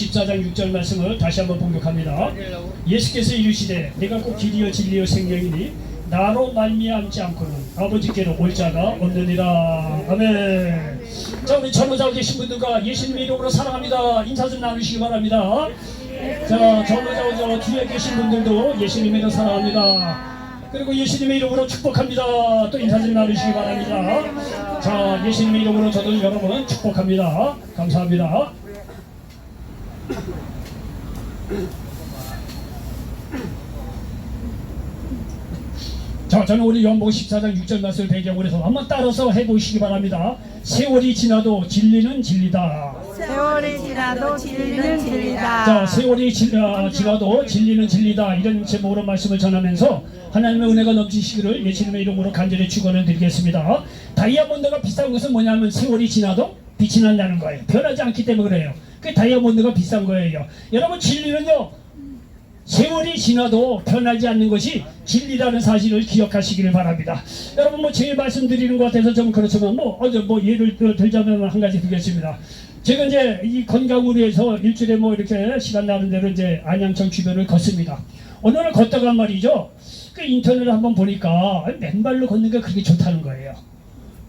14장 6절 말씀을 다시 한번 봉독합니다. 예수께서 이르시되 내가 꼭 길이요 진리요 생명이니 나로 말미암지 않고는 아버지께로 올 자가 없느니라. 아멘. 자, 우리 전도자로 계신 분들과 예수님의 이름으로 사랑합니다. 인사 좀 나누시기 바랍니다. 자, 전도자로 뒤에 계신 분들도 예수님의 이름으로 사랑합니다. 그리고 예수님의 이름으로 축복합니다. 또 인사 좀 나누시기 바랍니다. 자, 예수님의 이름으로 저도 여러분 축복합니다. 감사합니다. 자, 저는 우리 요한복음 14장 6절 말씀을 배경으로 해서 한번 따라서 해보시기 바랍니다. 세월이 지나도 진리는 진리다. 세월이 지나도 진리는 진리다. 자, 세월이 지나도 진리는 진리다. 이런 제목으로 말씀을 전하면서 하나님의 은혜가 넘치시기를 예수님의 이름으로 간절히 축원을 드리겠습니다. 다이아몬드가 비싼 것은 뭐냐면 세월이 지나도 빛이 난다는 거예요. 변하지 않기 때문에 그래요. 그 다이아몬드가 비싼 거예요. 여러분, 진리는요, 세월이 지나도 변하지 않는 것이 진리라는 사실을 기억하시기를 바랍니다. 여러분, 뭐 제 말씀드리는 것 같아서 좀 그렇지만 예를 들자면 한 가지 드리겠습니다. 제가 이제 이 건강을 위해서 일주일에 이렇게 시간 나는 대로 이제 안양청 주변을 걷습니다. 어느 날 걷다가 말이죠, 그 인터넷을 한번 보니까 맨발로 걷는 게 그렇게 좋다는 거예요.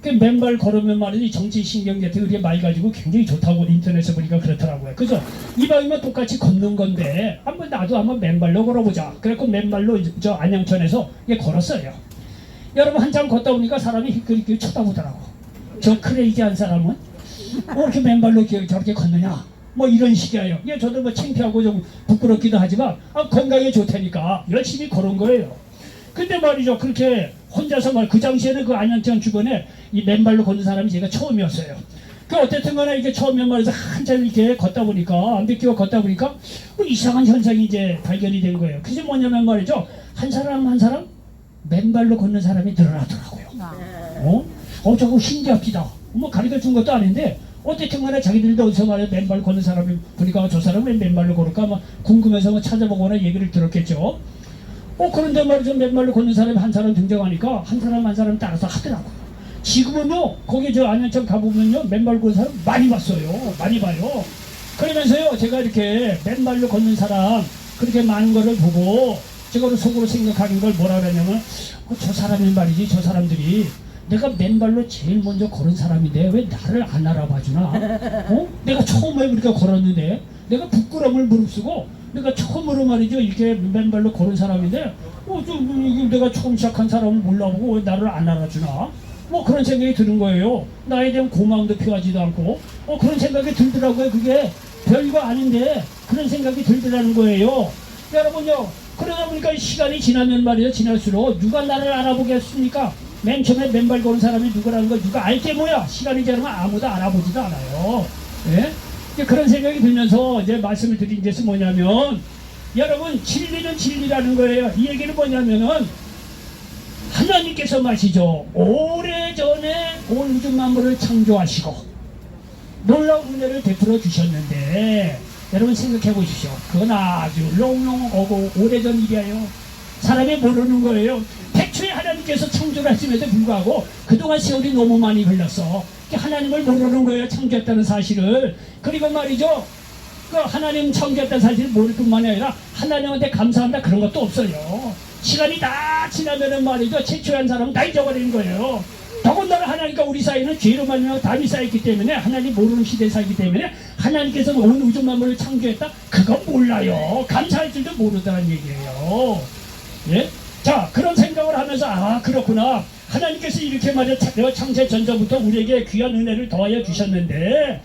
그 맨발 걸으면 말이지 정치신경계통이 그렇게 맑아지고 굉장히 좋다고 인터넷에 보니까 그렇더라고요. 그래서 이방이면 똑같이 걷는 건데 나도 한번 맨발로 걸어보자. 그래서 맨발로 저 안양천에서 걸었어요. 여러분, 한참 걷다 보니까 사람이 그렇게 쳐다보더라고. 저 크레이지한 사람은 이렇게 맨발로 저렇게 걷느냐, 이런 식이에요. 저도 창피하고 좀 부끄럽기도 하지만 건강에 좋다니까 열심히 걸은 거예요. 근데 말이죠, 그렇게 혼자서 그 당시에는 그 안양천 주변에 이 맨발로 걷는 사람이 제가 처음이었어요. 어쨌든 간에 이게 처음에 말해서 한참 이렇게 걷다 보니까, 안 비키고 걷다 보니까 이상한 현상이 이제 발견이 된 거예요. 그게 뭐냐면 말이죠, 한 사람 한 사람 맨발로 걷는 사람이 늘어나더라고요. 저거 신기합니다. 가르쳐 준 것도 아닌데, 어쨌든 간에 자기들도 어디서 맨발로 걷는 사람이 보니까 저 사람은 왜 맨발로 걸을까 궁금해서 찾아보거나 얘기를 들었겠죠. 그런데 말이죠, 맨발로 걷는 사람이 한 사람 등장하니까 한 사람 따라서 하더라고요. 지금은요, 거기 저 안양천 가보면요, 맨발로 걷는 사람 많이 봤어요. 많이 봐요. 그러면서요, 제가 이렇게 맨발로 걷는 사람 그렇게 많은 거를 보고 제가 속으로 생각하는 걸 뭐라 그러냐면, 저 사람이 말이지, 저 사람들이 내가 맨발로 제일 먼저 걸은 사람인데 왜 나를 안 알아봐 주나? 내가 처음에 그렇게 걸었는데 내가 부끄러움을 무릅쓰고 내가 처음으로 말이죠, 이렇게 맨발로 걸은 사람인데 내가 처음 시작한 사람은 몰라보고 왜 나를 안 알아주나? 그런 생각이 드는 거예요. 나에 대한 고마움도 표하지도 않고 그런 생각이 들더라고요. 그게 별거 아닌데 그런 생각이 들더라는 거예요. 여러분요, 그러다 보니까 시간이 지나면 말이죠, 지날수록 누가 나를 알아보겠습니까? 맨 처음에 맨발 걸은 사람이 누구라는 걸 누가 알게 뭐야? 시간이 지나면 아무도 알아보지도 않아요. 예? 그런 생각이 들면서 이제 말씀을 드린 것은 뭐냐면, 여러분, 진리는 진리라는 거예요. 이 얘기는 뭐냐면은 하나님께서 마시죠, 오래전에 온 우주 만물을 창조하시고 놀라운 은혜를 베풀어 주셨는데, 여러분 생각해 보십시오. 그건 아주 롱롱하고 오래전 일이에요. 사람이 모르는 거예요. 태초에 하나님께서 창조를 하심에도 불구하고 그동안 세월이 너무 많이 흘렀어. 하나님을 모르는 거예요, 창조했다는 사실을. 그리고 말이죠, 그 하나님 창조했다는 사실을 모를 뿐만 아니라 하나님한테 감사한다 그런 것도 없어요. 시간이 다 지나면은 말이죠, 최초에 한 사람은 다 잊어버리는 거예요. 더군다나 하나님과 우리 사이는 죄로 말미암아 담이 쌓였기 때문에, 하나님 모르는 시대에 살기 때문에 하나님께서 온 우주 만물을 창조했다? 그건 몰라요. 감사할 줄도 모르다는 얘기예요. 예? 자, 그런 생각을 하면서 그렇구나, 하나님께서 이렇게 말이야 창세 전서부터 우리에게 귀한 은혜를 더하여 주셨는데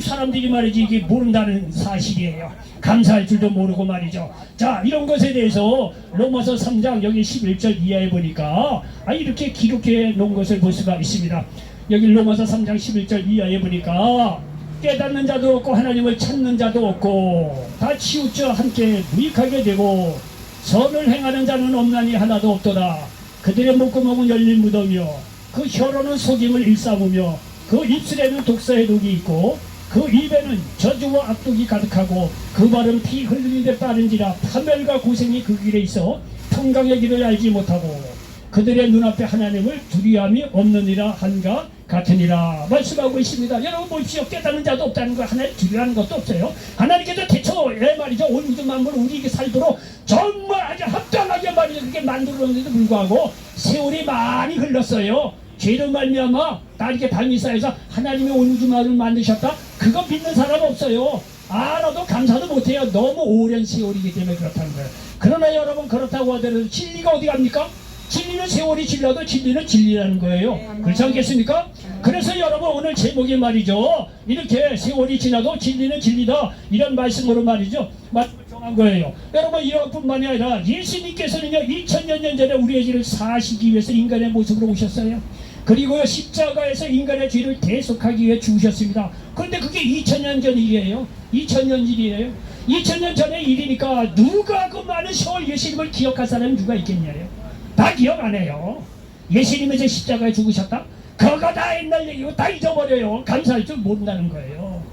사람들이 말이지 이게 모른다는 사실이에요. 감사할 줄도 모르고 말이죠. 자, 이런 것에 대해서 로마서 3장 여기 11절 이하에 보니까 이렇게 기록해 놓은 것을 볼 수가 있습니다. 여기 로마서 3장 11절 이하에 보니까 깨닫는 자도 없고 하나님을 찾는 자도 없고 다 치우쳐 함께 무익하게 되고 선을 행하는 자는 없나니 하나도 없도다. 그들의 목구멍은 열린 무덤이요 그 혀로는 속임을 일삼으며 그 입술에는 독사의 독이 있고 그 입에는 저주와 악독이 가득하고 그 발은 피 흘리는 데 빠른지라 파멸과 고생이 그 길에 있어 평강의 길을 알지 못하고 그들의 눈앞에 하나님을 두려움이 없느니라 한가 같으니라 말씀하고 있습니다. 여러분 보십시오. 깨닫는 자도 없다는 거, 하나님 두려워하는 것도 없어요. 하나님께서 대초에 말이죠, 온 우주 만물 우리에게 살도록 정말 아주 합당하게 말이죠, 그렇게 만들었는데도 불구하고 세월이 많이 흘렀어요. 죄로 말미암아 나에게 밤이 쌓여서 하나님의 온 우주 만물을 만드셨다? 그거 믿는 사람 없어요. 알아도 감사도 못해요. 너무 오랜 세월이기 때문에 그렇다는 거예요. 그러나 여러분, 그렇다고 하더라도 진리가 어디 갑니까? 진리는 세월이 질러도 진리는 진리라는 거예요. 그렇지 않겠습니까? 그래서 여러분, 오늘 제목이 말이죠, 이렇게 세월이 지나도 진리는 진리다, 이런 말씀으로 말이죠, 말씀을 정한 거예요. 여러분, 이런 뿐만이 아니라 예수님께서는요 2000년 전에 우리의 죄를 사시기 위해서 인간의 모습으로 오셨어요. 그리고요 십자가에서 인간의 죄를 대속하기 위해 죽으셨습니다. 그런데 그게 2000년 전 일이에요. 2000년 일이에요. 2000년 전의 일이니까 누가 그 많은 세월 예수님을 기억할 사람이 누가 있겠냐요. 다 기억 안 해요. 예수님이 제 십자가에 죽으셨다? 그거 다 옛날 얘기고 다 잊어버려요. 감사할 줄 모른다는 거예요.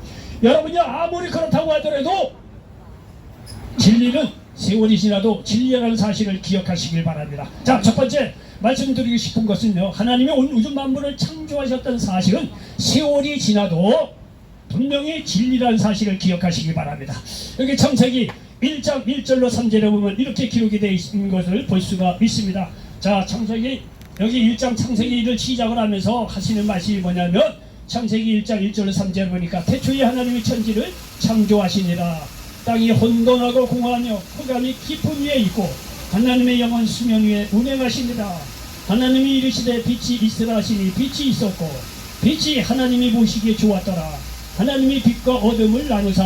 여러분요, 아무리 그렇다고 하더라도 진리는 세월이 지나도 진리라는 사실을 기억하시길 바랍니다. 자, 첫 번째 말씀드리고 싶은 것은요, 하나님이 온 우주 만물을 창조하셨던 사실은 세월이 지나도 분명히 진리라는 사실을 기억하시기 바랍니다. 여기 창세기 1장 1절로 3절에 보면 이렇게 기록이 되어 있는 것을 볼 수가 있습니다. 자, 창세기 여기 1장 창세기 1을 시작을 하면서 하시는 말씀이 뭐냐면, 창세기 1장 1절로 3절을 보니까 태초에 하나님이 천지를 창조하시니라. 땅이 혼돈하고 공허하며 흑암이 깊은 위에 있고 하나님의 영은 수면 위에 운행하시니라. 하나님이 이르시되 빛이 있으라 하시니 빛이 있었고 빛이 하나님이 보시기에 좋았더라. 하나님이 빛과 어둠을 나누사.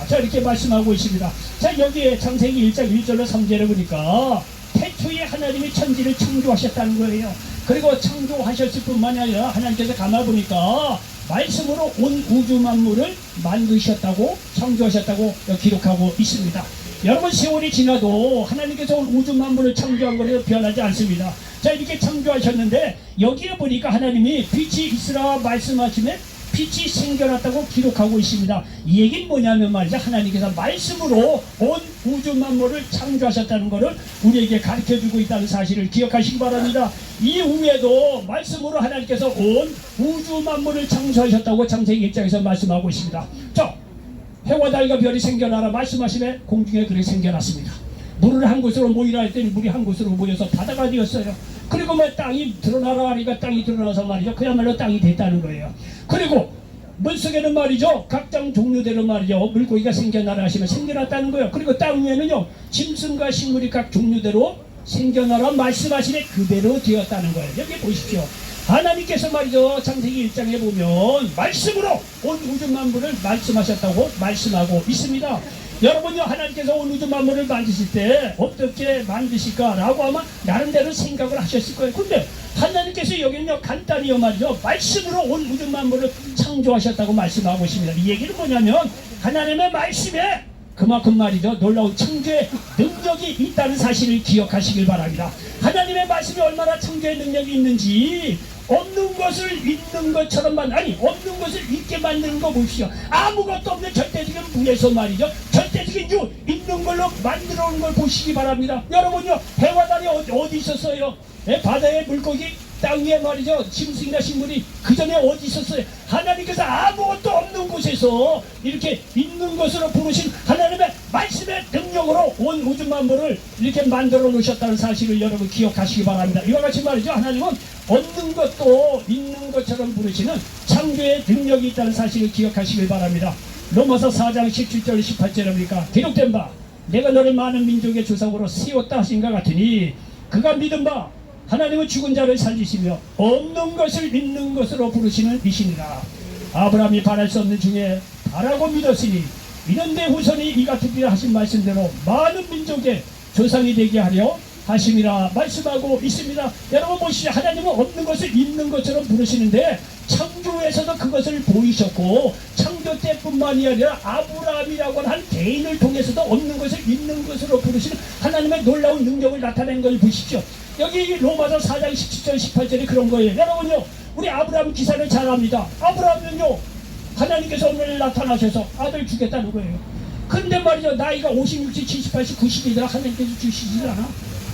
자, 이렇게 말씀하고 있습니다. 자, 여기에 창세기 1장 1절로 3절에 보니까 태초에 하나님이 천지를 창조하셨다는 거예요. 그리고 창조하셨을 뿐만이 아니라 하나님께서 가만 보니까 말씀으로 온 우주 만물을 만드셨다고, 창조하셨다고 기록하고 있습니다. 여러분, 세월이 지나도 하나님께서 온 우주 만물을 창조한 것에 변하지 않습니다. 자, 이렇게 창조하셨는데 여기에 보니까 하나님이 빛이 있으라 말씀하시면 빛이 생겨났다고 기록하고 있습니다. 이 얘기는 뭐냐면 말이죠, 하나님께서 말씀으로 온 우주 만물을 창조하셨다는 것을 우리에게 가르쳐주고 있다는 사실을 기억하시기 바랍니다. 이 후에도 말씀으로 하나님께서 온 우주 만물을 창조하셨다고 창세기 1장에서 말씀하고 있습니다. 자, 해와 달과 별이 생겨나라 말씀하시면 공중에 그렇게 생겨났습니다. 물을 한 곳으로 모이라 했더니 물이 한 곳으로 모여서 바다가 되었어요. 그리고 뭐 땅이 드러나라 하니까 땅이 드러나서 말이죠, 그야말로 땅이 됐다는 거예요. 그리고 물속에는 말이죠, 각종 종류대로 말이죠, 물고기가 생겨나라 하시면 생겨났다는 거예요. 그리고 땅 위에는요, 짐승과 식물이 각 종류대로 생겨나라 말씀하시면 그대로 되었다는 거예요. 여기 보십시오. 하나님께서 말이죠, 창세기 1장에 보면 말씀으로 온 우주 만물을 말씀하셨다고 말씀하고 있습니다. 여러분요, 하나님께서 온 우주 만물을 만드실 때 어떻게 만드실까라고 하면 나름대로 생각을 하셨을 거예요. 근데 하나님께서 여기는요, 간단히요 말이죠, 말씀으로 온 우주 만물을 창조하셨다고 말씀하고 있습니다. 이 얘기는 뭐냐면 하나님의 말씀에 그만큼 말이죠, 놀라운 창조의 능력이 있다는 사실을 기억하시길 바랍니다. 하나님의 말씀이 얼마나 창조의 능력이 있는지, 없는 것을 있는 것처럼 없는 것을 있게 만드는 거 보십시오. 아무것도 없는 절대적인 무에서 말이죠, 절대적인 유 있는 걸로 만들어 온 걸 보시기 바랍니다. 여러분요, 해와 달이 어디 있었어요? 바다의 물고기, 땅 위에 말이죠, 짐승이나 식물이 그 전에 어디 있었어요? 하나님께서 아무것도 없는 곳에서 이렇게 있는 것으로 부르신 하나님의 말씀의 능력으로 온 우주 만물을 이렇게 만들어 놓으셨다는 사실을 여러분 기억하시기 바랍니다. 이와 같이 말이죠, 하나님은 없는 것도 있는 것처럼 부르시는 창조의 능력이 있다는 사실을 기억하시길 바랍니다. 로마서 4장 17절 18절에 보니까 기록된 바 내가 너를 많은 민족의 조상으로 세웠다 하신 것 같으니 그가 믿은 바 하나님은 죽은 자를 살리시며 없는 것을 있는 것으로 부르시는 이시니라. 아브라함이 바랄 수 없는 중에 바라고 믿었으니 이런데 후손이 이 같으리라 하신 말씀대로 많은 민족의 조상이 되게 하려 하심이라 말씀하고 있습니다. 여러분 보시죠. 하나님은 없는 것을 있는 것처럼 부르시는데 창조에서도 그것을 보이셨고 창조 때뿐만이 아니라 아브라함이라고 하는 개인을 통해서도 없는 것을 있는 것으로 부르시는 하나님의 놀라운 능력을 나타낸 걸 보십시오. 여기 로마서 4장 17절 18절이 그런 거예요. 여러분요, 우리 아브라함 기사를 잘 압니다. 아브라함은요, 하나님께서 오늘 나타나셔서 아들 주겠다는 거예요. 근데 말이죠, 나이가 50, 60, 70, 80, 90이더라 하나님께서 주시지 않아?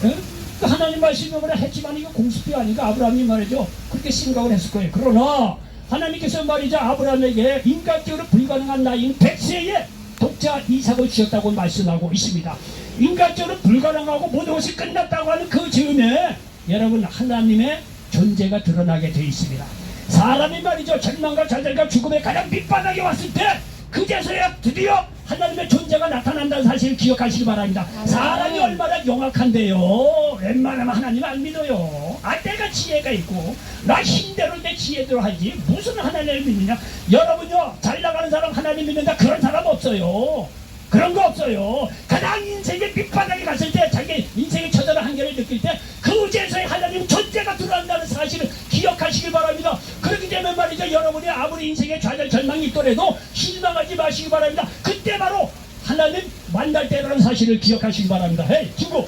응? 그 하나님 말씀이 뭐라 했지만 이거 공수표 아니까 아브라함이 말이죠. 그렇게 생각을 했을 거예요. 그러나 하나님께서 말이죠. 아브라함에게 인간적으로 불가능한 나이인 100세에 독자 이삭을 주셨다고 말씀하고 있습니다. 인간적으로 불가능하고 모든 것이 끝났다고 하는 그 즈음에 여러분 하나님의 존재가 드러나게 되어 있습니다. 사람이 말이죠. 절망과 좌절과 죽음의 가장 밑바닥에 왔을 때 그제서야 드디어 하나님의 존재가 나타난다는 사실을 기억하시기 바랍니다. 사람이 얼마나 영악한데요. 웬만하면 하나님 안 믿어요. 내가 지혜가 있고 나 힘대로 내 지혜대로 하지 무슨 하나님을 믿느냐. 여러분요 잘 나가는 사람 하나님 믿는다 그런 사람 없어요. 그런 거 없어요. 가장 인생의 밑바닥에 갔을 때 자기 인생의 처절한 한계를 느낄 때 그제서야 하나님 존재가 들어간다는 사실을 기억하시길 바랍니다. 그렇기 때문에 말이죠. 여러분이 아무리 인생의 좌절 절망이 있더라도 실망하지 마시기 바랍니다. 그때 바로 하나님 만날 때라는 사실을 기억하시기 바랍니다. 헤이 친구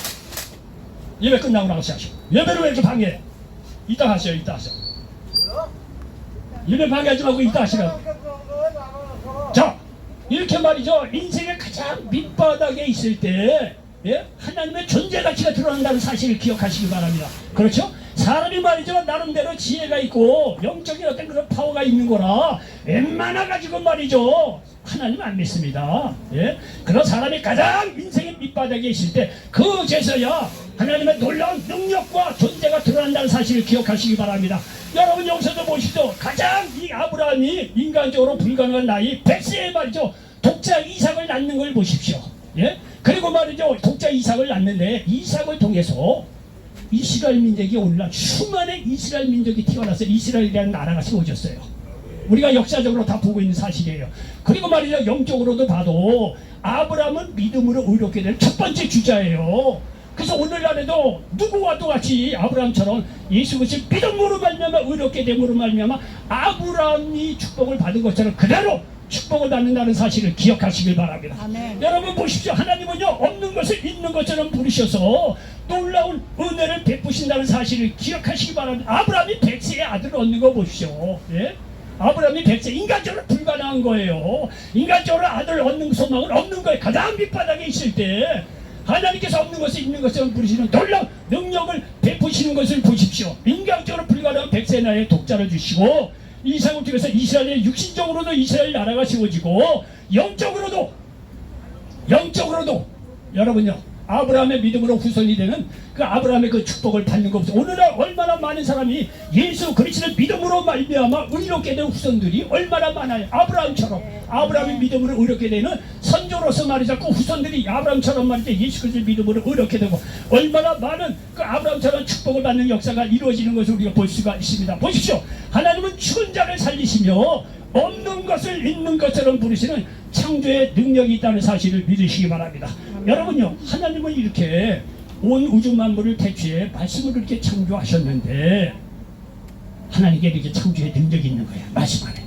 예배 끝나고 나가서 하시오. 예배를 왜 이렇게 방해해? 이따 하세요. 이따 하세요. 예배 방해하지 말고 이따 하시라고. 자 이렇게 말이죠. 인생의 가장 밑바닥에 있을 때 하나님의 존재 가치가 드러난다는 사실을 기억하시기 바랍니다. 그렇죠? 사람이 말이죠. 나름대로 지혜가 있고 영적인 어떤 그런 파워가 있는 거라 웬만하 가지고 말이죠. 하나님 안 믿습니다. 그런 사람이 가장 인생의 밑바닥에 있을 때 그제서야 하나님의 놀라운 능력과 존재가 드러난다는 사실을 기억하시기 바랍니다. 여러분 여기서도 보시죠. 가장 이 아브라함이 인간적으로 불가능한 나이 100세에 말이죠. 독자 이삭을 낳는 걸 보십시오. 그리고 말이죠. 독자 이삭을 낳는데 이삭을 통해서 이스라엘 민족이 오늘날 수많은 이스라엘 민족이 태어나서 이스라엘이라는 나라가 세워졌어요. 우리가 역사적으로 다 보고 있는 사실이에요. 그리고 말이죠. 영적으로도 봐도 아브라함은 믿음으로 의롭게 된 첫 번째 주자예요. 그래서 오늘날에도 누구와도 같이 아브라함처럼 예수 그리스도의 믿음으로 말미암아 의롭게 됨으로 말미암아 아브라함이 축복을 받은 것처럼 그대로 축복을 받는다는 사실을 기억하시길 바랍니다. 아멘. 여러분 보십시오. 하나님은요 없는 것을 있는 것처럼 부르셔서 놀라운 은혜를 베푸신다는 사실을 기억하시기 바랍니다. 아브라함이 100세의 아들을 얻는 거 보십시오. 아브라함이 100세 인간적으로 불가능한 거예요. 인간적으로 아들을 얻는 소망은 없는 거예요. 가장 밑바닥에 있을 때 하나님께서 없는 것을 있는 것처럼 부르시는 놀라운 능력을 베푸시는 것을 보십시오. 인간적으로 불가능한 100세 나이에 독자를 주시고 이삭을 통해서 이스라엘의 육신적으로도 이스라엘 나라가 세워지고 영적으로도 여러분요 아브라함의 믿음으로 후손이 되는 그 아브라함의 그 축복을 받는 것 없어요. 오늘날 얼마나 많은 사람이 예수 그리스도의 믿음으로 말미암아 의롭게 된 후손들이 얼마나 많아요. 아브라함처럼 아브라함의 믿음으로 의롭게 되는 선조로서 말이죠. 그 후손들이 아브라함처럼 말이죠. 예수 그리스도의 믿음으로 의롭게 되고 얼마나 많은 그 아브라함처럼 축복을 받는 역사가 이루어지는 것을 우리가 볼 수가 있습니다. 보십시오. 하나님은 죽은 자를 살리시며 없는 것을 있는 것처럼 부르시는 창조의 능력이 있다는 사실을 믿으시기 바랍니다. 여러분요 하나님은 이렇게 온 우주 만물을 태초에 말씀으로 이렇게 창조하셨는데 하나님께 이렇게 창조의 능력이 있는 거예요. 말씀 안에.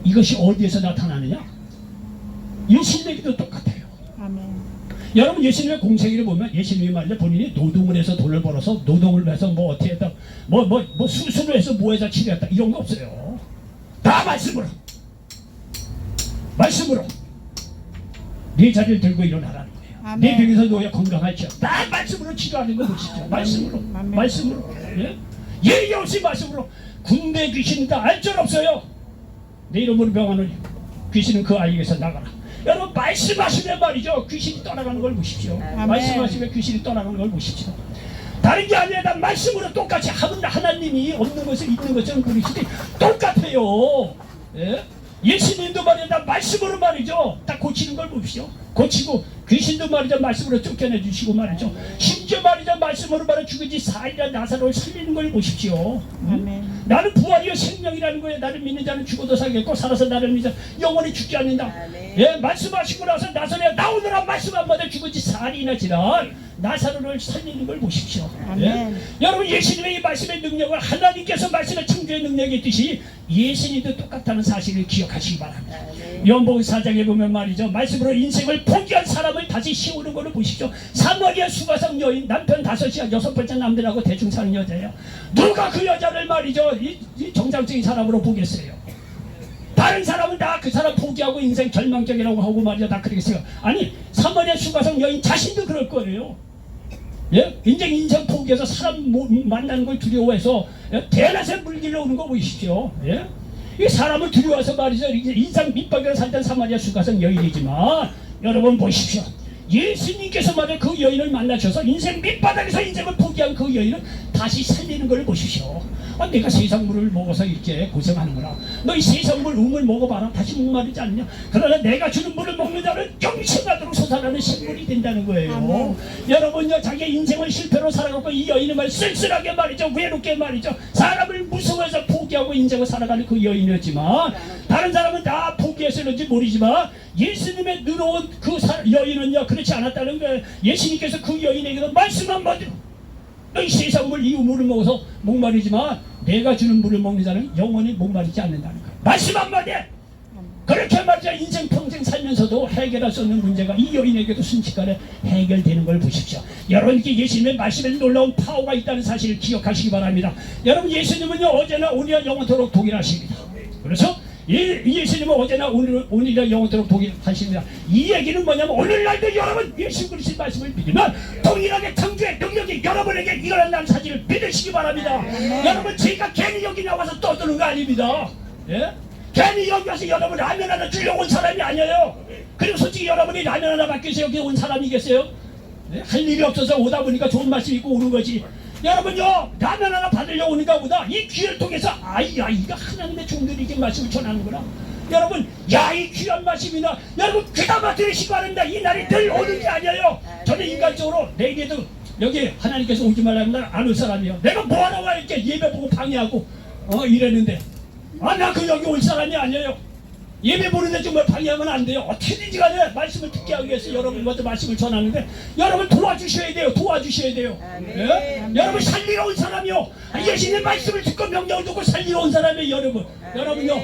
이것이 어디에서 나타나느냐? 예수님에게도 똑같아요. 아멘. 여러분 예수님의 공생애를 보면 예수님이 말이죠. 본인이 노동을 해서 돈을 벌어서 노동을 해서 뭐 어떻게 했다 뭐 수술을 해서 뭐해서 치료했다 이런 거 없어요. 다 말씀으로 네 자리를 들고 일어나라는 거예요. 아멘. 네 병에서 놓여 건강할지어 다 말씀으로 치료하는 거 보시죠. 말씀으로 예의 없이 말씀으로 군대 귀신은 다 알 줄 없어요. 내 이름으로 병하는 귀신은 그 아이에게서 나가라. 여러분 말씀하시면 말이죠. 귀신이 떠나가는 걸 보십시오. 아멘. 말씀하시면 귀신이 떠나가는 걸 보십시오. 다른 게 아니라 난 말씀으로 똑같이 하나님이 없는 것을 있는 것처럼 그러시지 똑같아요. 예수님도 말이야 말씀으로 말이죠. 딱 고치는 걸 보십시오. 고치고 귀신도 말이죠. 말씀으로 쫓겨내 주시고 말이죠. 심지어 말이죠. 말씀으로 말해 죽은 지 4일이나 나사로를 살리는 걸 보십시오. 아멘. 나는 부활이요 생명이라는 거예요. 나를 믿는 자는 죽어도 살겠고 살아서 나를 믿는 자는 영원히 죽지 않는다. 말씀하시고 나서 나사로야 나오느라 말씀 한마디 죽은 지 4일이나 지난 나사로를 살리는 걸 보십시오. 여러분 예수님의 이 말씀의 능력을 하나님께서 말씀의 창조의 능력이 있듯이 예수님도 똑같다는 사실을 기억하시기 바랍니다. 요한복음 4장에 보면 말이죠. 말씀으로 인생을 포기한 사람을 다시 씌우는 것을 보십시오. 사마리아 수가성 여인 남편 5이야 6번째 남들하고 대충 사는 여자예요. 누가 그 여자를 말이죠. 이 정상적인 사람으로 보겠어요. 다른 사람은 다 그 사람 포기하고 인생 절망적이라고 하고 말이죠. 다 그러겠어요. 아니 사마리아 수가성 여인 자신도 그럴 거예요. 예? 인생 포기해서 사람 만나는 걸 두려워해서 대낮에 물길로 오는 거 보이시죠? 예? 이 사람을 두려워해서 말이죠. 인상 밑바닥에 살던 사마리아 수가성 여인이지만 여러분 보십시오. 예수님께서 말해 그 여인을 만나셔서 인생 밑바닥에서 인생을 포기한 그 여인을 다시 살리는 걸 보십시오. 내가 세상 물을 먹어서 이렇게 고생하는구나. 너희 세상 물 우물 먹어봐라. 다시 목마르지 않냐. 그러나 내가 주는 물을 먹는 자는 영생하도록 솟아나는 식물이 된다는 거예요. 여러분요, 자기 인생을 실패로 살아가고 이 여인은 말 쓸쓸하게 말이죠, 외롭게 말이죠, 사람을 무서워해서 포기하고 인생을 살아가는 그 여인이었지만, 다른 사람은 다 포기해서는지 모르지만 예수님의 늘어온 그 여인은요 그렇지 않았다는 거예요. 예수님께서 그 여인에게도 말씀 한마디로, 너희 세상 물 이 우물을 먹어서 목마르지만 내가 주는 물을 먹는 자는 영원히 목마르지 않는다는 거예요. 말씀 한마디에 그렇게 말이죠. 인생 평생 살면서도 해결할 수 없는 문제가 이 여인에게도 순식간에 해결되는 걸 보십시오. 여러분께 예수님의 말씀에 놀라운 파워가 있다는 사실을 기억하시기 바랍니다. 여러분, 예수님은요 어제나 오늘이나 영원토록 동일하십니다. 그렇죠? 예수님은 어제나 오늘이나 영원토록 동일하십니다. 이 얘기는 뭐냐면 오늘날도 여러분 예수 그리스도의 말씀을 믿으면 동일하게 창조의 능력이 여러분에게 일어난다는 사실을 믿으시기 바랍니다. 여러분, 제가 괜히 여기 나와서 떠드는 거 아닙니다. 예? 괜히 여기 와서 여러분 라면 하나 주려고 온 사람이 아니에요. 그리고 솔직히 여러분이 라면 하나 받기 위해서 여기 온 사람이겠어요? 네? 할 일이 없어서 오다 보니까 좋은 말씀 있고 오는 거지. 여러분요, 라면 하나 받으려고 오는가 보다 이 귀를 통해서 이가 하나님의 종들이 이게 말씀을 전하는구나. 여러분, 이 귀한 말씀이나 여러분 귀담아 들으시기 바랍니다. 이 날이 늘 오는 게 아니에요. 저는 인간적으로 내게도 여기 하나님께서 오지 말라는 날 안 올 사람이에요. 내가 뭐하러 와 이렇게 예배 보고 방해하고 이랬는데 나 여기 올 사람이 아니에요. 예배 보는데 정말 방해하면 안 돼요. 어떻게든지 간에 말씀을 듣게 하기 위해서 여러분한테 말씀을 전하는데 여러분 도와주셔야 돼요. 도와주셔야 돼요. 예? 여러분 살리러 온 사람이요. 예수님의 말씀을 듣고 명령을 듣고 살리러 온 사람이에요. 여러분요.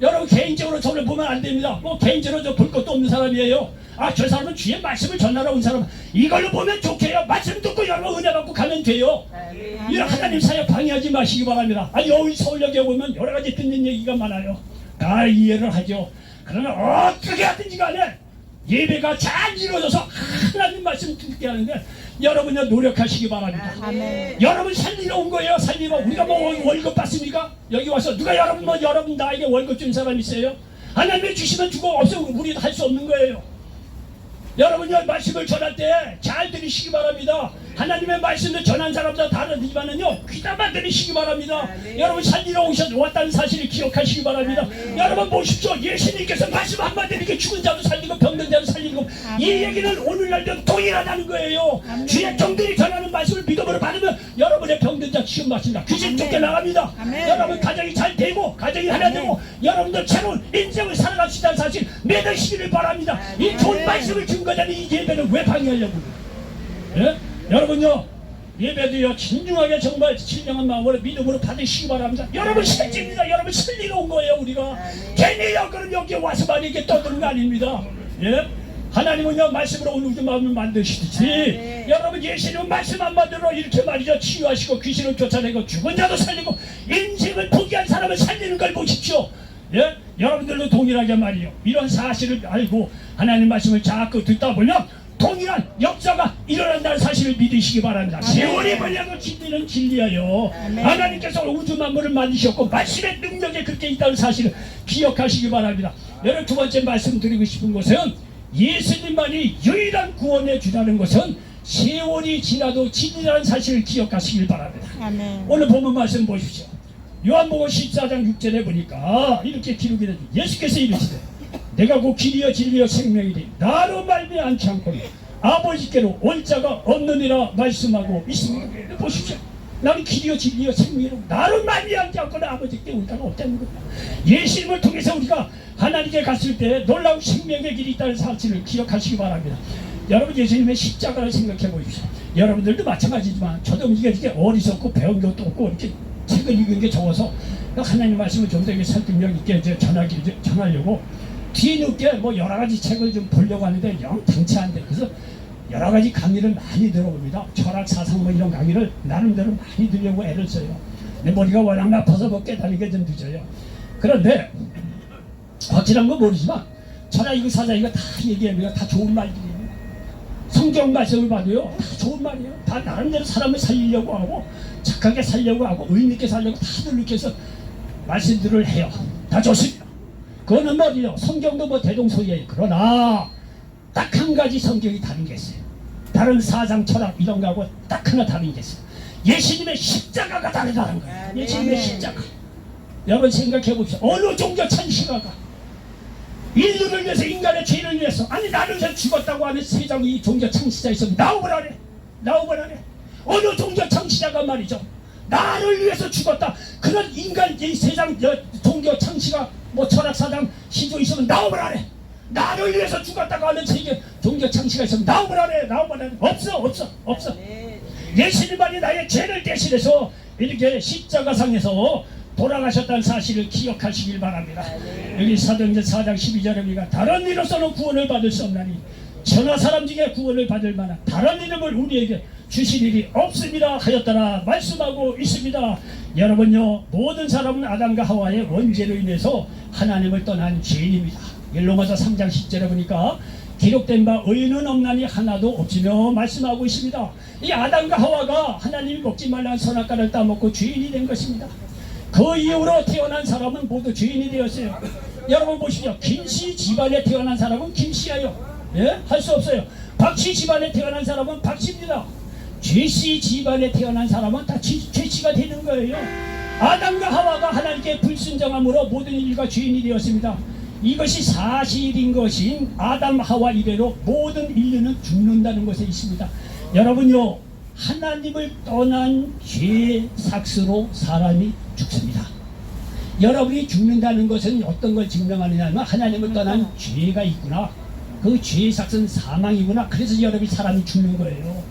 여러분 개인적으로 저를 보면 안 됩니다. 개인적으로 저 볼 것도 없는 사람이에요. 저 사람은 주의 말씀을 전하러 온 사람. 이걸로 보면 좋게요. 말씀 듣고 여러분 은혜 받고 가면 돼요. 이런 하나님 사역 방해하지 마시기 바랍니다. 여기 서울역에 보면 여러 가지 듣는 얘기가 많아요. 다 이해를 하죠. 그러나 어떻게 하든지 간에 예배가 잘 이루어져서 하나님 말씀 듣게 하는데 여러분요 노력하시기 바랍니다. 여러분 살리러 온 거예요. 살리러. 우리가 월급 받습니까? 여기 와서 누가 여러분 나에게 월급 준 사람 있어요? 하나님이 주시면 주고 없으면 우리도 할 수 없는 거예요. 여러분요 말씀을 전할 때 잘 들으시기 바랍니다. 하나님의 말씀을 전한 사람보다 다르지만은요 귀담아 들으시기 바랍니다. 여러분 살리러 왔다는 사실을 기억하시기 바랍니다. 여러분 보십시오. 예수님께서 말씀 한마디 이렇게 죽은 자도 살리고 병든 자도 살리고 이 얘기는 오늘날도 동일하다는 거예요. 주의 종들이 전하는 말씀을 믿음으로 받으면 여러분의 병든 자 치유 맞습니다. 귀신 쫓겨나갑니다. 여러분 가정이 잘 되고 가정이 하나 되고 여러분들 새로운 인생을 살아갈 수 있다는 사실 믿으시기를 바랍니다. 이 좋은 말씀을 준 거잖아요. 이 예배를 왜 방해하려고. 예? 여러분요 예배도요 진중하게 정말 신령한 마음으로 믿음으로 받으시기 바랍니다. 여러분 실제입니다. 여러분 살리러 온 거예요. 우리가 괜히 여기 와서만 이렇게 떠드는 거 아닙니다. 예? 하나님은요 말씀으로 오늘 우리 마음을 만드시듯이 여러분 예수님 말씀 한마디로 이렇게 말이죠 치유하시고 귀신을 쫓아내고 죽은 자도 살리고 인생을 포기한 사람을 살리는 걸 보십시오. 예? 여러분들도 동일하게 말이에요. 이런 사실을 알고 하나님 말씀을 자꾸 듣다 보면 동일한 역사가 일어난다는 사실을 믿으시기 바랍니다. 세월이 걸려도 진리는 진리예요. 하나님께서 우주 만물을 만드셨고 말씀의 능력이 그렇게 있다는 사실을 기억하시기 바랍니다. 여러분 두 번째 말씀드리고 싶은 것은 예수님만이 유일한 구원의 주라는 것은 세월이 지나도 진리라는 사실을 기억하시길 바랍니다. 오늘 본문 말씀 보십시오. 요한복음 14장 6절에 보니까 이렇게 기록이 되죠. 예수께서 이르시되 내가 곧 길이여 진리여 생명이니 나로 말미암지 않고는 아버지께로 올 자가 없느니라 말씀하고 있습니다. 보십시오. 나는 길이여 진리여 생명이로 나로 말미암지 않고는 아버지께 올 자가 없다는 겁니다. 예수님을 통해서 우리가 하나님께 갔을 때 놀라운 생명의 길이 있다는 사실을 기억하시기 바랍니다. 여러분 예수님의 십자가를 생각해 보십시오. 여러분들도 마찬가지지만 저도 이게 어리석고 배운 것도 없고 이렇게 책을 읽은 게 적어서 하나님 말씀을 좀 더 설득력 있게 이제 전하려고 뒤늦게 여러 가지 책을 좀 보려고 하는데 영 당치 안 돼. 그래서 여러 가지 강의를 많이 들어봅니다. 철학, 사상 이런 강의를 나름대로 많이 들려고 애를 써요. 내 머리가 워낙 나빠서 깨달으기가 좀 늦어요. 그런데 확실한 건 모르지만 철학 이거 사상 이거 다 얘기합니다. 다 좋은 말들이에요. 성경 말씀을 봐도요 다 좋은 말이에요. 다 나름대로 사람을 살리려고 하고 착하게 살려고 하고 의미있게 살려고 다들 이렇게 해서 말씀들을 해요. 다 좋습니다. 그거는 말이요 성경도 뭐 대동소이해요. 그러나 딱 한 가지 성경이 다른 게 있어요. 다른 사상 철학 이런 거하고 딱 하나 다른 게 있어요. 예수님의 십자가가 다르다는 거예요. 예수님의 십자가. 여러분 생각해 봅시다. 어느 종교 천시가가 인류를 위해서 인간의 죄를 위해서 아니 나를 위해서 죽었다고 하는 세상 이 종교 창시자 있으면 나오버라네. 나오버라네. 어느 종교 창시자가 말이죠. 나를 위해서 죽었다. 그런 인간 이 세상 종교 창시가 뭐 철학사상 시조 있으면 나오버라네. 나를 위해서 죽었다고 하는 세계 종교 창시가 있으면 나오버라네. 나오버라네. 없어. 예수님만이 나의 죄를 대신해서 이렇게 십자가상에서 돌아가셨다는 사실을 기억하시길 바랍니다. 여기 사도행전 4장 12절에 우리가 다른 이로서는 구원을 받을 수 없나니 천하 사람 중에 구원을 받을 만한 다른 이름을 우리에게 주신 일이 없습니다 하였다라 말씀하고 있습니다. 여러분요 모든 사람은 아담과 하와의 원죄로 인해서 하나님을 떠난 죄인입니다. 로마서 3장 10절에 보니까 기록된 바 의인은 없나니 하나도 없으며 말씀하고 있습니다. 이 아담과 하와가 하나님이 먹지 말라는 선악과를 따먹고 죄인이 된 것입니다. 그 이후로 태어난 사람은 모두 죄인이 되었어요. 여러분 보십시오. 김씨 집안에 태어난 사람은 김씨예요. 예? 할 수 없어요. 박씨 집안에 태어난 사람은 박씨입니다. 죄씨 집안에 태어난 사람은 다 죄씨가 되는 거예요. 아담과 하와가 하나님께 불순종함으로 모든 인류가 죄인이 되었습니다. 이것이 사실인 것인 아담 하와 이래로 모든 인류는 죽는다는 것에 있습니다. 여러분요 하나님을 떠난 죄 삭스로 사람이 죽습니다. 여러분이 죽는다는 것은 어떤 걸 증명하느냐면 하나님을 떠난 죄가 있구나. 그 죄의 삭스는 사망이구나. 그래서 여러분이 사람이 죽는 거예요.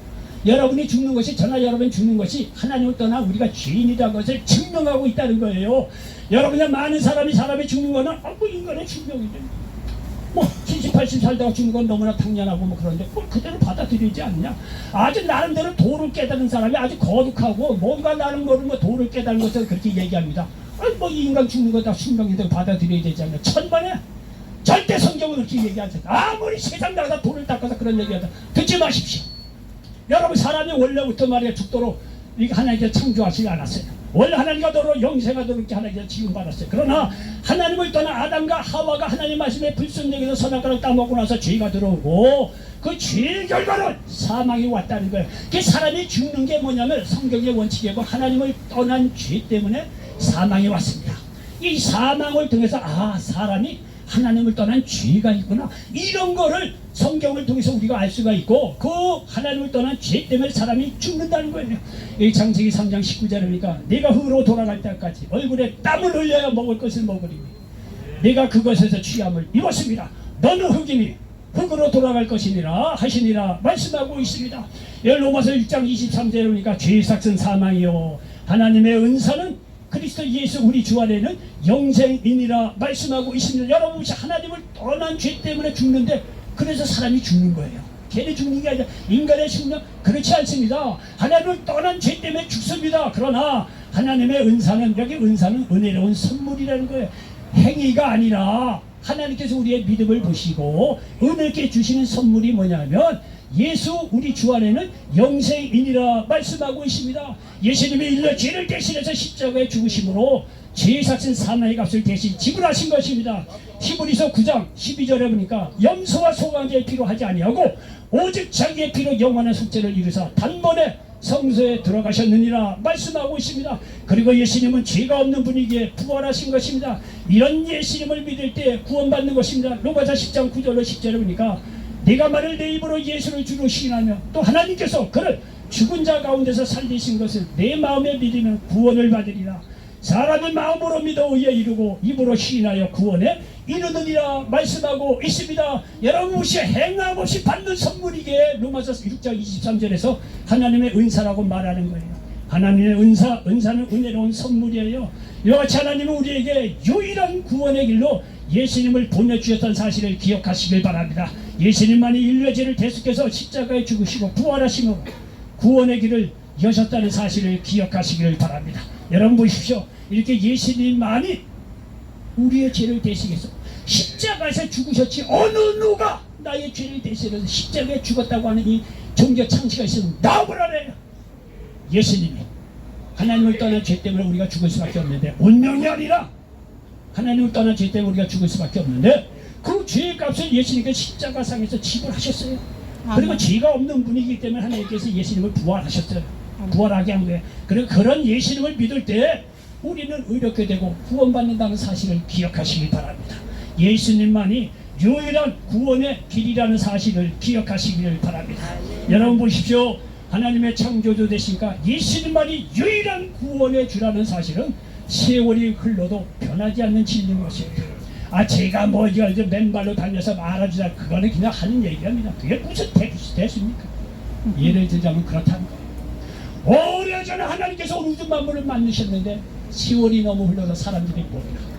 여러분이 죽는 것이 저나 여러분이 죽는 것이 하나님을 떠나 우리가 죄인이라는 것을 증명하고 있다는 거예요. 여러분이 많은 사람이 죽는 거는 뭐 인간의 충격이죠. 뭐 70, 80 살다가 죽는 건 너무나 당연하고 뭐 그런데 뭐 그대로 받아들이지 않냐. 아주 나름대로 도를 깨달은 사람이 아주 거룩하고 뭔가 나름 모르면 도를 깨달은 것을 그렇게 얘기합니다. 아니 뭐 이 인간 죽는 거 다 순간인데 받아들여야 되지 않냐. 천만에 절대 성경은 그렇게 얘기하지 않아요. 아무리 세상 나가서 돌을 닦아서 그런 얘기하다 듣지 마십시오. 여러분 사람이 원래부터 말이야 죽도록 하나님께 창조하시지 않았어요. 원래 하나님과 너로 영생하도록 이렇게 하나님께 지음받았어요. 그러나 하나님을 떠난 아담과 하와가 하나님 말씀에 불순종해서 선악과를 따먹고 나서 죄가 들어오고 그 죄의 결과는 사망이 왔다는 거예요. 그 사람이 죽는 게 뭐냐면 성경의 원칙이고 하나님을 떠난 죄 때문에 사망이 왔습니다. 이 사망을 통해서 사람이 하나님을 떠난 죄가 있구나. 이런 거를 성경을 통해서 우리가 알 수가 있고 그 하나님을 떠난 죄 때문에 사람이 죽는다는 거예요. 이 창세기 3장 19절에 보니까 내가 흙으로 돌아갈 때까지 얼굴에 땀을 흘려야 먹을 것을 먹으리니 내가 그것에서 취함을 입었습니다. 너는 흙이니 흙으로 돌아갈 것이니라 하시니라 말씀하고 있습니다. 로마서 6장 23절에 보니까 죄의 삭은 사망이요 하나님의 은사는 그리스도 예수 우리 주 안에는 영생이니라 말씀하고 있습니다. 여러분 혹시 하나님을 떠난 죄 때문에 죽는데 그래서 사람이 죽는 거예요. 걔네 죽는 게 아니라 인간의 생명 그렇지 않습니다. 하나님을 떠난 죄 때문에 죽습니다. 그러나 하나님의 은사는 여기 은사는 은혜로운 선물이라는 거예요. 행위가 아니라 하나님께서 우리의 믿음을 보시고 은혜롭게 주시는 선물이 뭐냐면 예수 우리 주 안에는 영생이니라 말씀하고 있습니다. 예수님이 인류 죄를 대신해서 십자가에 죽으심으로 죄의 삭은 사망의 값을 대신 지불하신 것입니다. 히브리서 9장 12절에 보니까 염소와 소강제의 피로 하지 아니하고 오직 자기의 피로 영원한 속죄를 이루사 단번에 성소에 들어가셨느니라 말씀하고 있습니다. 그리고 예수님은 죄가 없는 분이기에 부활하신 것입니다. 이런 예수님을 믿을 때 구원받는 것입니다. 로마서 10장 9절로 10절에 보니까 내가 만일 내 입으로 예수를 주로 시인하며 또 하나님께서 그를 죽은 자 가운데서 살리신 것을 내 마음에 믿으면 구원을 받으리라. 사람이 마음으로 믿어 의에 이르고 입으로 시인하여 구원에 이르느니라 말씀하고 있습니다. 여러분 혹시 행함 없이 받는 선물이기에 로마서 6장 23절에서 하나님의 은사라고 말하는 거예요. 하나님의 은사는 은혜로운 선물이에요. 이와 같이 하나님은 우리에게 유일한 구원의 길로 예수님을 보내주셨던 사실을 기억하시길 바랍니다. 예수님만이 인류의 죄를 대속해서 십자가에 죽으시고 부활하심으로 구원의 길을 여셨다는 사실을 기억하시길 바랍니다. 여러분 보십시오. 이렇게 예수님만이 우리의 죄를 대신해서 십자가에서 죽으셨지 어느 누가 나의 죄를 대신해서 십자가에 죽었다고 하는 이 종교 창시가 있으면 나오라래요. 예수님이 하나님을 떠난 죄 때문에 우리가 죽을 수밖에 없는데, 운명이 아니라 하나님을 떠난 죄 때문에 우리가 죽을 수밖에 없는데, 그 죄의 값을 예수님께서 십자가상에서 지불하셨어요. 그리고 죄가 없는 분이기 때문에 하나님께서 예수님을 부활하셨어요. 부활하게 한 거예요. 그리고 그런 예수님을 믿을 때 우리는 의롭게 되고 구원받는다는 사실을 기억하시기 바랍니다. 예수님만이 유일한 구원의 길이라는 사실을 기억하시기를 바랍니다. 여러분 보십시오. 하나님의 창조주 되시니까 예수님만이 유일한 구원의 주라는 사실은 세월이 흘러도 변하지 않는 진리인 것입니다. 제가 뭐 이제 맨발로 다녀서 말하자, 그거는 그냥 하는 얘기입니다. 그게 무슨 대수입니까? 예를 들자면 그렇다는 거예요. 오래전에 하나님께서 우주 만물을 만드셨는데 세월이 너무 흘러서 사람들이 모르라.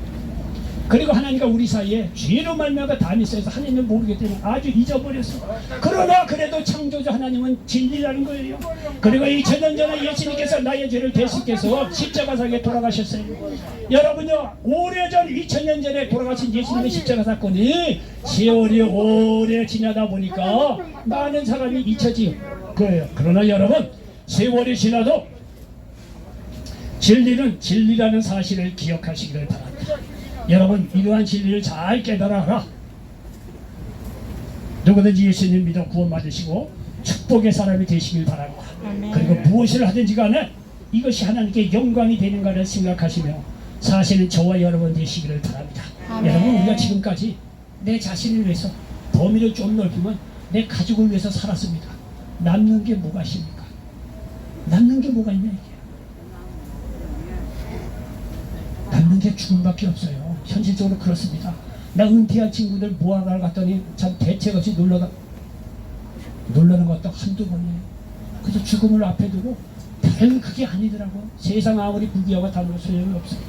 그리고 하나님과 우리 사이에 죄로 말미암아 담이 있어서 하나님을 모르기 때문에 아주 잊어버렸어. 그러나 그래도 창조주 하나님은 진리라는 거예요. 그리고 2000년 전에 예수님께서 나의 죄를 대신께서 십자가상에 돌아가셨어요. 여러분요, 오래전 2000년 전에 돌아가신 예수님의 십자가 사건이 세월이 오래 지나다 보니까 많은 사람이 잊혀진 거예요. 그러나 여러분, 세월이 지나도 진리는 진리라는 사실을 기억하시기를 바랍니다. 여러분, 이러한 진리를 잘 깨달아라. 누구든지 예수님 믿어 구원받으시고 축복의 사람이 되시길 바랍니다. 그리고 무엇을 하든지 간에 이것이 하나님께 영광이 되는가를 생각하시며 사실은 저와 여러분 되시기를 바랍니다. 여러분, 우리가 지금까지 내 자신을 위해서 범위를 좀 넓히면 내 가족을 위해서 살았습니다. 남는 게 뭐가 있습니까? 남는 게 뭐가 있냐 이게. 남는 게 죽음밖에 없어요. 현실적으로 그렇습니다. 나 은퇴한 친구들 모아가를 갔더니 참 대책 없이 놀러는 것도 한두 번이에요. 그래서 죽음을 앞에 두고 별 그게 아니더라고. 세상 아무리 부귀하고 다른 소용이 없어요.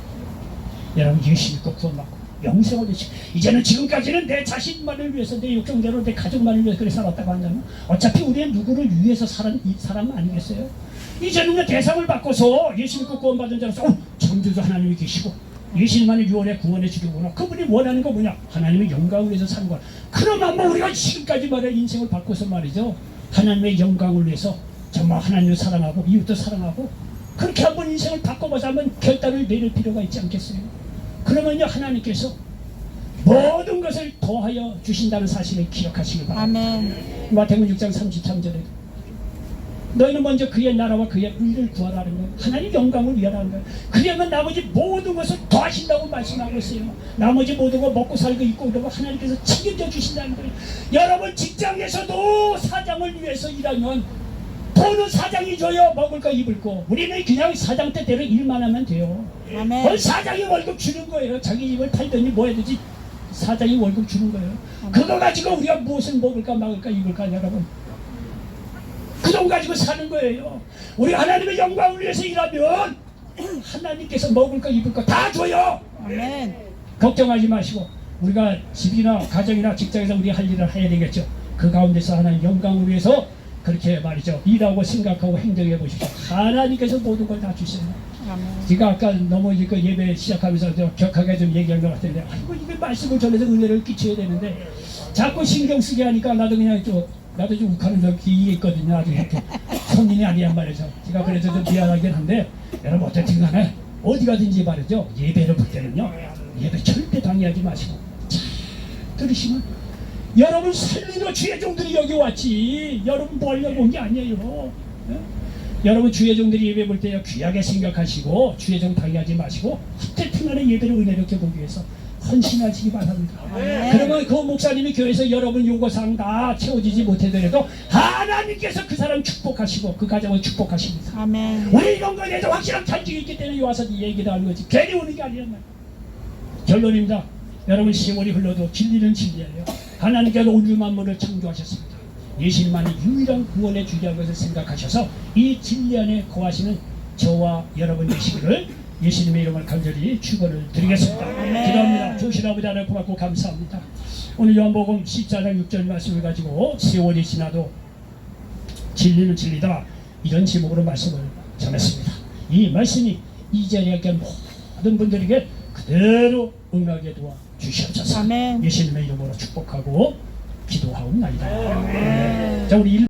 여러분, 예수 믿고 구원받고 영생을 되시고, 이제는 지금까지는 내 자신만을 위해서, 내 욕정대로 내 가족만을 위해서 그래 살았다고 한다면 어차피 우리는 누구를 위해서 사는 사람 아니겠어요? 이제는 대상을 바꿔서 예수 믿고 구원받은 자로서 창조주 하나님이 계시고 예수님만이 유월의 구원의 주류구나. 그분이 원하는 거 뭐냐? 하나님의 영광을 위해서 사는 거야. 그러면 뭐 우리가 지금까지 말해 인생을 바꿔서 말이죠, 하나님의 영광을 위해서 정말 하나님을 사랑하고 이웃도 사랑하고 그렇게 한번 인생을 바꿔봐서 한번 결단을 내릴 필요가 있지 않겠어요? 그러면요, 하나님께서 모든 것을 더하여 주신다는 사실을 기억하시기 바랍니다. 아멘. 마태복음 6장 33절에 너희는 먼저 그의 나라와 그의 의를 구하라는 거예요. 하나님 영광을 위하라는 거예요. 그러면 나머지 모든 것을 더하신다고 말씀하고 있어요. 나머지 모든 거 먹고 살고 입고 이런 거 하나님께서 책임져 주신다는 거예요. 여러분, 직장에서도 사장을 위해서 일하면 돈은 사장이 줘요. 먹을 거 입을 거. 우리는 그냥 사장 때대로 일만 하면 돼요. 아멘. 사장이 월급 주는 거예요. 자기 입을 팔더니 뭐 해야 되지? 사장이 월급 주는 거예요. 그거 가지고 우리가 무엇을 먹을까 먹을까 입을까 여러분, 그 돈 가지고 사는 거예요. 우리 하나님의 영광을 위해서 일하면 하나님께서 먹을 거 입을 거 다 줘요. 아멘. 걱정하지 마시고 우리가 집이나 가정이나 직장에서 우리 할 일을 해야 되겠죠. 그 가운데서 하나님 영광을 위해서 그렇게 말이죠, 일하고 생각하고 행동해 보십시오. 하나님께서 모든 걸 다 주세요. 아멘. 제가 아까 너무 그 예배 시작하면서 격하게 좀 얘기한 것 같은데, 아이고 이게 말씀을 전해서 은혜를 끼쳐야 되는데 자꾸 신경 쓰게 하니까 나도 좀 욱하는 적이 있거든요. 아주 이렇게 손님이 아니란 말이죠. 제가 그래서 좀 미안하긴 한데, 여러분 어쨌든 간에 어디 가든지 말이죠, 예배를 볼 때는요, 예배 절대 방해하지 마시고 잘 들으시면, 여러분 살리러 주의 종들이 여기 왔지 여러분 뭐 하려고 온 게 아니에요. 예? 여러분 주의 종들이 예배 볼 때요, 귀하게 생각하시고 주의 종 방해하지 마시고 하태튼간에 예배를 은혜롭게 보기 위해서 헌신하시기 바랍니다. 그러면 그 목사님이 교회에서 여러분 요구사항 다 채워지지 못하더라도 하나님께서 그 사람 축복하시고 그 가정을 축복하십니다. 아멘. 우리 이런 거에 대해서 확실한 간증이 있기 때문에 와서 얘기를 하는 거지 괜히 오는 게 아니란 말이에요. 결론입니다. 여러분, 세월이 흘러도 진리는 진리예요. 하나님께서 우주 만물을 창조하셨습니다. 예수님만이 유일한 구원의 주라는 것을 생각하셔서 이 진리 안에 거하시는 저와 여러분 되시기를 예수님의 이름을 간절히 축원을 드리겠습니다. 기도합니다. 주신 아버지 하나님 고맙고 감사합니다. 오늘 요한복음 14장 6절 말씀을 가지고 세월이 지나도 진리는 진리다, 이런 제목으로 말씀을 전했습니다. 이 말씀이 이 자리에 계신 모든 분들에게 그대로 응하게 도와 주시옵소서. 아멘. 예수님의 이름으로 축복하고 기도하옵나이다. 자, 우리